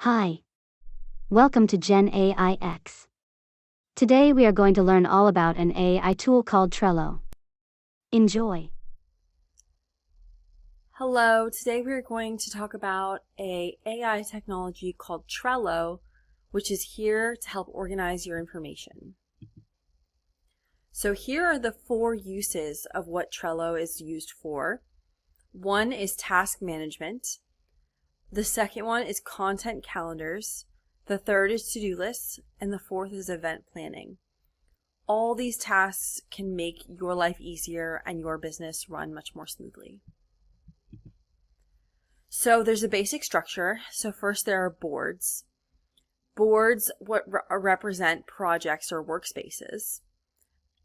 Hi. Welcome to Gen AI X. Today we are going to learn all about an AI tool called Trello. Enjoy. Hello, today we're going to talk about a AI technology called Trello, which is here to help organize your information. So here are the 4 uses of what Trello is used for. One is task management. The second one is content calendars. The third is to-do lists, and the fourth is event planning. All these tasks can make your life easier and your business run much more smoothly. So there's a basic structure. So first there are boards. Boards represent projects or workspaces,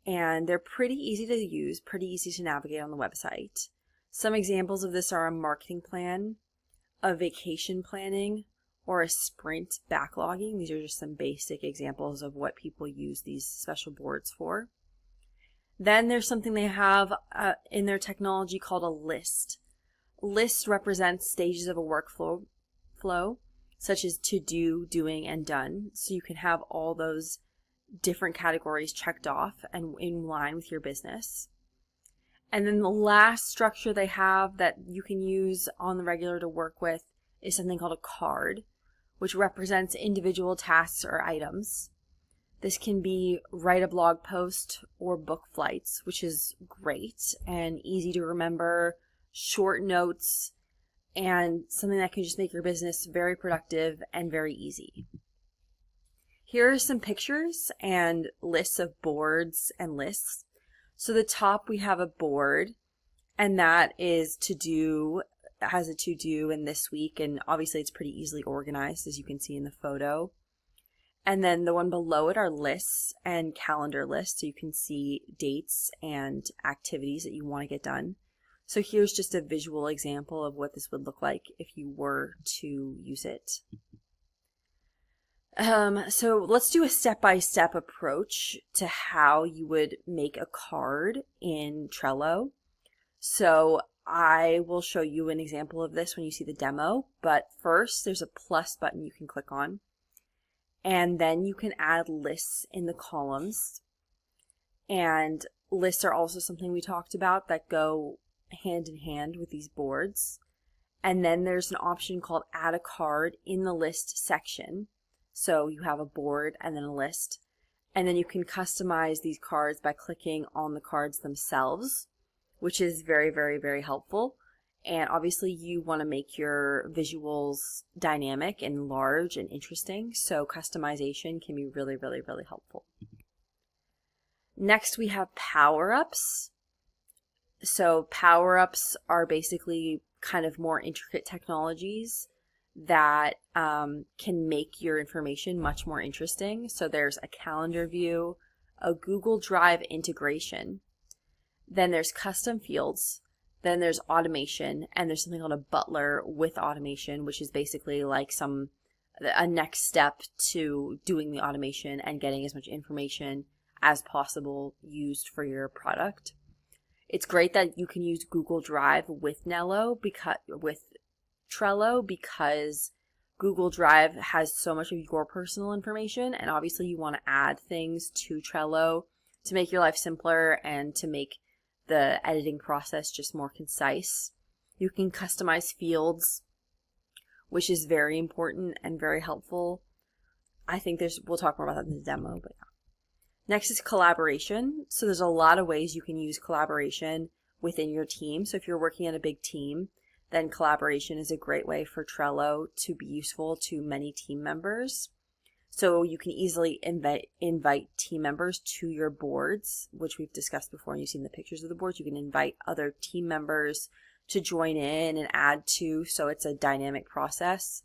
and they're pretty easy to use, pretty easy to navigate on the website. Some examples of this are a marketing plan, a vacation planning, or a sprint backlogging. These are just some basic examples of what people use these special boards for. Then there's something they have in their technology called a list. Lists represent stages of a workflow, such as to do, doing, and done. So you can have all those different categories checked off and in line with your business. And then the last structure they have that you can use on the regular to work with is something called a card, which represents individual tasks or items. This can be write a blog post or book flights, which is great and easy to remember, short notes, and something that can just make your business very productive and very easy. Here are some pictures and lists of boards and lists. So the top we have a board, and that is has a to-do in this week, and obviously it's pretty easily organized as you can see in the photo. And then the one below it are lists and calendar lists, so you can see dates and activities that you want to get done. So here's just a visual example of what this would look like if you were to use it. So let's do a step-by-step approach to how you would make a card in Trello. So I will show you an example of this when you see the demo, but first there's a plus button you can click on, and then you can add lists in the columns. And lists are also something we talked about that go hand in hand with these boards. And then there's an option called add a card in the list section. So you have a board and then a list, and then you can customize these cards by clicking on the cards themselves, which is very, very, very helpful. And obviously you want to make your visuals dynamic and large and interesting, so customization can be really, really, really helpful. Next we have power-ups. So power-ups are basically kind of more intricate technologies that can make your information much more interesting. So there's a calendar view, a Google Drive integration, then there's custom fields, then there's automation, and there's something called a butler with automation, which is basically like a next step to doing the automation and getting as much information as possible used for your product. It's great that you can use Google Drive with Trello because Google Drive has so much of your personal information, and obviously you want to add things to Trello to make your life simpler and to make the editing process just more concise. You can customize fields, which is very important and very helpful. I think we'll talk more about that in the demo, but yeah. Next is collaboration. So there's a lot of ways you can use collaboration within your team. So if you're working in a big team, then collaboration is a great way for Trello to be useful to many team members. So you can easily invite team members to your boards, which we've discussed before, and you've seen the pictures of the boards. You can invite other team members to join in and add to, so it's a dynamic process.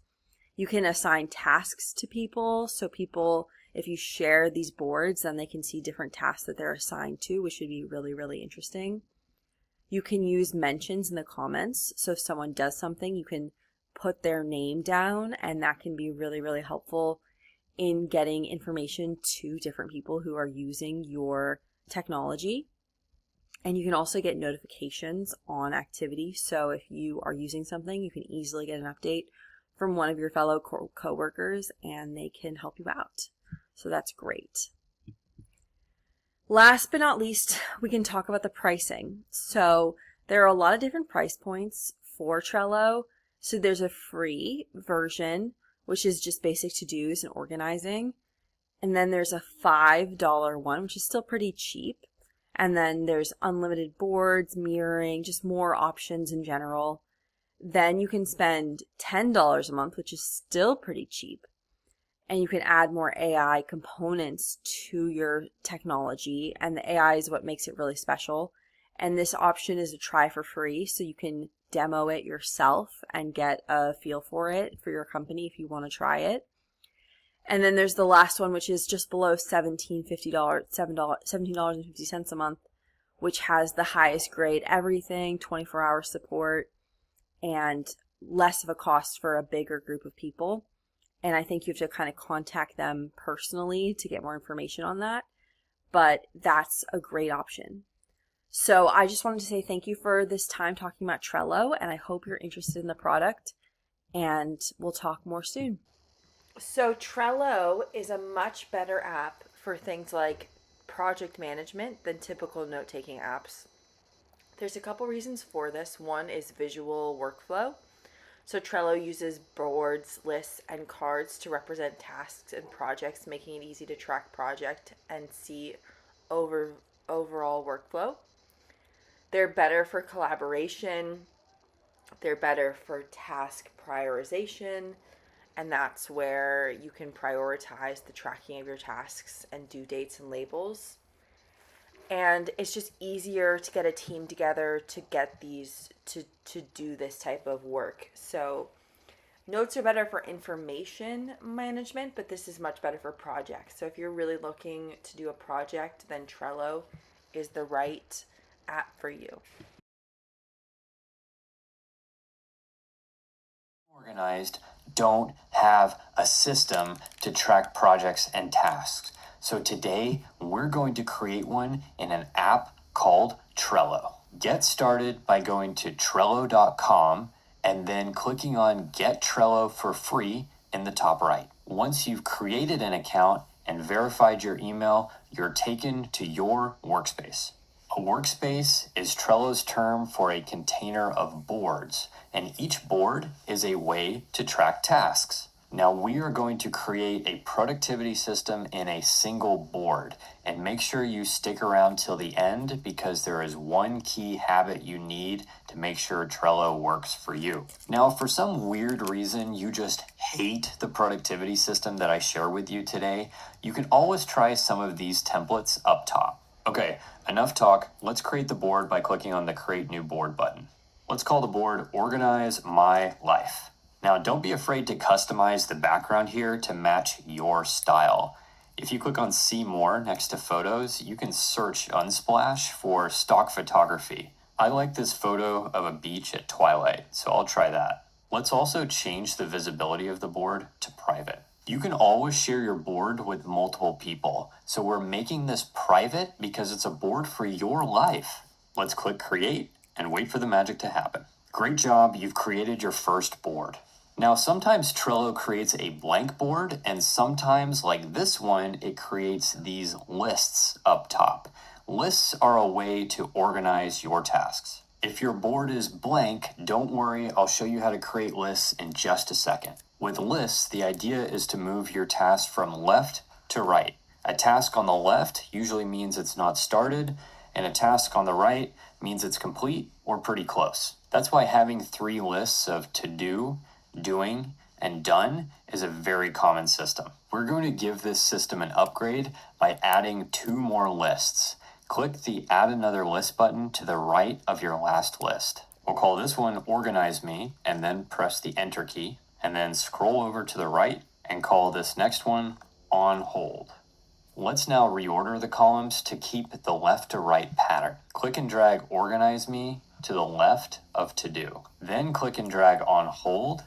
You can assign tasks to people, so people, if you share these boards, then they can see different tasks that they're assigned to, which would be really, really interesting. You can use mentions in the comments, so if someone does something, you can put their name down, and that can be really, really helpful in getting information to different people who are using your technology. And you can also get notifications on activity. So if you are using something, you can easily get an update from one of your fellow coworkers, and they can help you out. So that's great. Last but not least, we can talk about the pricing. So there are a lot of different price points for Trello. So there's a free version, which is just basic to-dos and organizing. And then there's a $5 one, which is still pretty cheap. And then there's unlimited boards, mirroring, just more options in general. Then you can spend $10 a month, which is still pretty cheap. And you can add more AI components to your technology. And the AI is what makes it really special. And this option is a try for free, so you can demo it yourself and get a feel for it for your company if you want to try it. And then there's the last one, which is just below $17.50 a month, which has the highest grade everything, 24-hour support, and less of a cost for a bigger group of people. And I think you have to kind of contact them personally to get more information on that. But that's a great option. So I just wanted to say thank you for this time talking about Trello, and I hope you're interested in the product, and we'll talk more soon. So Trello is a much better app for things like project management than typical note-taking apps. There's a couple reasons for this. One is visual workflow. So Trello uses boards, lists, and cards to represent tasks and projects, making it easy to track project and see overall workflow. They're better for collaboration. They're better for task prioritization. And that's where you can prioritize the tracking of your tasks and due dates and labels. And it's just easier to get a team together to get these to do this type of work. So notes are better for information management, but this is much better for projects. So if you're really looking to do a project, then Trello is the right app for you. Organized don't have a system to track projects and tasks. So today we're going to create one in an app called Trello. Get started by going to Trello.com and then clicking on Get Trello for free in the top right. Once you've created an account and verified your email, you're taken to your workspace. A workspace is Trello's term for a container of boards, and each board is a way to track tasks. Now we are going to create a productivity system in a single board, and make sure you stick around till the end because there is one key habit you need to make sure Trello works for you. Now, if for some weird reason you just hate the productivity system that I share with you today, you can always try some of these templates up top. Okay, enough talk. Let's create the board by clicking on the Create New Board button. Let's call the board Organize My Life. Now, don't be afraid to customize the background here to match your style. If you click on See More next to Photos, you can search Unsplash for stock photography. I like this photo of a beach at twilight, so I'll try that. Let's also change the visibility of the board to private. You can always share your board with multiple people, so we're making this private because it's a board for your life. Let's click Create and wait for the magic to happen. Great job, you've created your first board. Now, sometimes Trello creates a blank board, and sometimes, like this one, it creates these lists up top. Lists are a way to organize your tasks. If your board is blank, don't worry, I'll show you how to create lists in just a second. With lists, the idea is to move your task from left to right. A task on the left usually means it's not started, and a task on the right means it's complete or pretty close. That's why having 3 lists of to do, doing, and done is a very common system. We're going to give this system an upgrade by adding 2 more lists. Click the Add Another List button to the right of your last list. We'll call this one Organize Me, and then press the Enter key, and then scroll over to the right and call this next one On Hold. Let's now reorder the columns to keep the left to right pattern. Click and drag Organize Me to the left of To Do. Then click and drag On Hold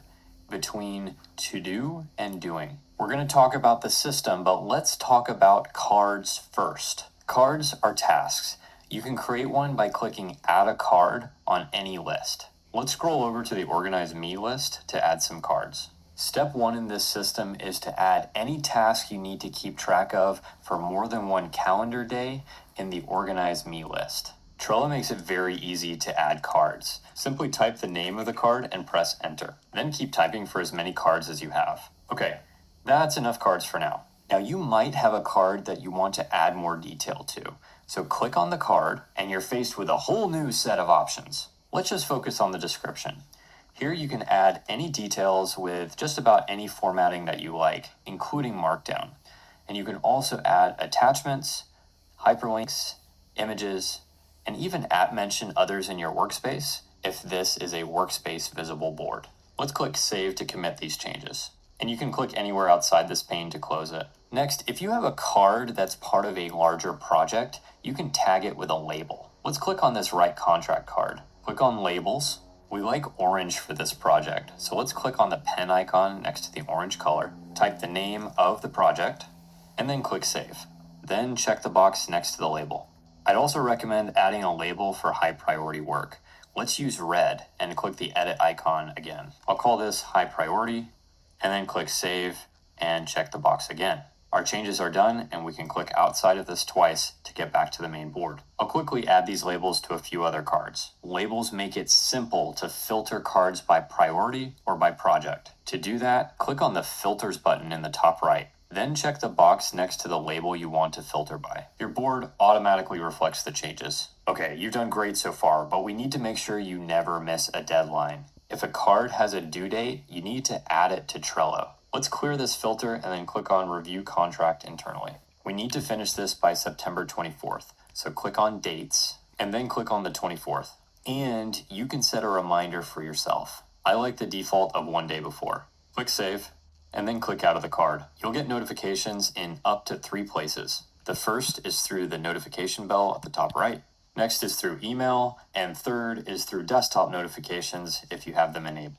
between To Do and Doing. We're going to talk about the system, but let's talk about cards first. Cards are tasks. You can create one by clicking Add a Card on any list. Let's scroll over to the Organize Me list to add some cards. Step 1 in this system is to add any task you need to keep track of for more than one calendar day in the Organize Me list. Trello makes it very easy to add cards. Simply type the name of the card and press enter. Then keep typing for as many cards as you have. Okay, that's enough cards for now. Now you might have a card that you want to add more detail to. So click on the card and you're faced with a whole new set of options. Let's just focus on the description. Here you can add any details with just about any formatting that you like, including Markdown. And you can also add attachments, hyperlinks, images, and even mention others in your workspace if this is a workspace visible board. Let's click Save to commit these changes. And you can click anywhere outside this pane to close it. Next, if you have a card that's part of a larger project, you can tag it with a label. Let's click on this right contract card. Click on Labels. We like orange for this project, so let's click on the pen icon next to the orange color, type the name of the project, and then click Save. Then check the box next to the label. I'd also recommend adding a label for high priority work. Let's use red and click the edit icon again. I'll call this high priority and then click Save and check the box again. Our changes are done and we can click outside of this twice to get back to the main board. I'll quickly add these labels to a few other cards. Labels make it simple to filter cards by priority or by project. To do that, click on the Filters button in the top right. Then check the box next to the label you want to filter by. Your board automatically reflects the changes. Okay, you've done great so far, but we need to make sure you never miss a deadline. If a card has a due date, you need to add it to Trello. Let's clear this filter and then click on Review Contract internally. We need to finish this by September 24th, so click on Dates and then click on the 24th. And you can set a reminder for yourself. I like the default of one day before. Click Save and then click out of the card. You'll get notifications in up to 3 places. The first is through the notification bell at the top right. Next is through email, and third is through desktop notifications if you have them enabled.